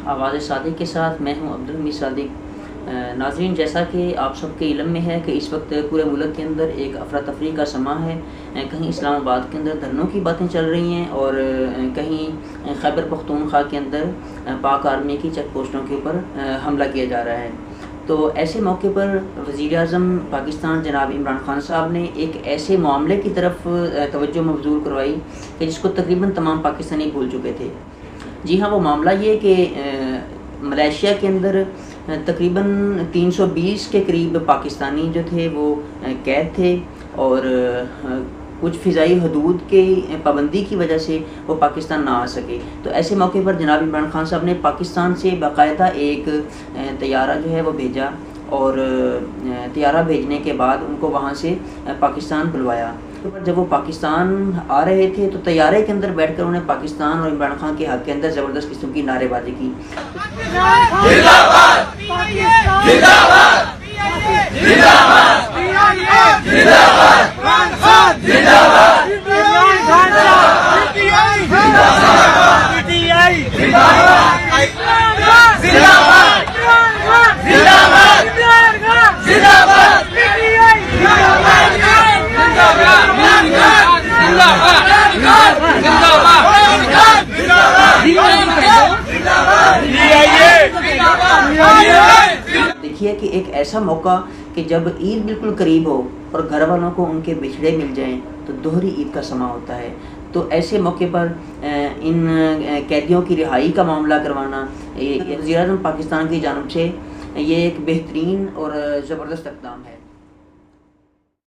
आवाज़ सादिक के साथ मैं हूं अब्दुल हमीद सादिक। नाज़रीन, जैसा कि आप सबके इल्म में है कि इस वक्त पूरे मुल्क के अंदर एक अफरा तफरी का समा है। कहीं इस्लामाबाद के अंदर धरनों की बातें चल रही हैं और कहीं खैबर पख्तूनख्वा के अंदर पाक आर्मी की चेक पोस्टों के ऊपर हमला किया जा रहा है। तो ऐसे मौके पर वज़ीर-ए-आज़म पाकिस्तान जनाब इमरान खान साहब ने एक ऐसे मामले की तरफ तवज्जो मबज़ूल करवाई कि जिसको तकरीबन तमाम पाकिस्तानी भूल चुके थे। जी हाँ, वो मामला ये कि मलेशिया के अंदर तकरीबन 320 के करीब पाकिस्तानी जो थे वो कैद थे और कुछ फ़िज़ाई हदूद के पाबंदी की वजह से वो पाकिस्तान ना आ सके। तो ऐसे मौके पर जनाब इमरान खान साहब ने पाकिस्तान से बाकायदा एक तैयारा जो है वो भेजा और तैयारा भेजने के बाद उनको वहाँ से पाकिस्तान बुलवाया। तो जब वो पाकिस्तान आ रहे थे तो तैयारे के अंदर बैठकर उन्हें पाकिस्तान और इमरान खान के हक़ के अंदर ज़बरदस्त किस्म की नारेबाजी की। जिंदाबाद पाकिस्तान, जिंदाबाद जिंदाबाद जिंदाबाद जिंदाबाद देखिए कि एक ऐसा मौका कि जब ईद बिल्कुल करीब हो और घर वालों को उनके बिछड़े मिल जाएं तो दोहरी ईद का समा होता है। तो ऐसे मौके पर इन कैदियों की रिहाई का मामला करवाना वज़ीर-ए-आज़म पाकिस्तान की जानिब से ये एक बेहतरीन और ज़बरदस्त इक़दाम है।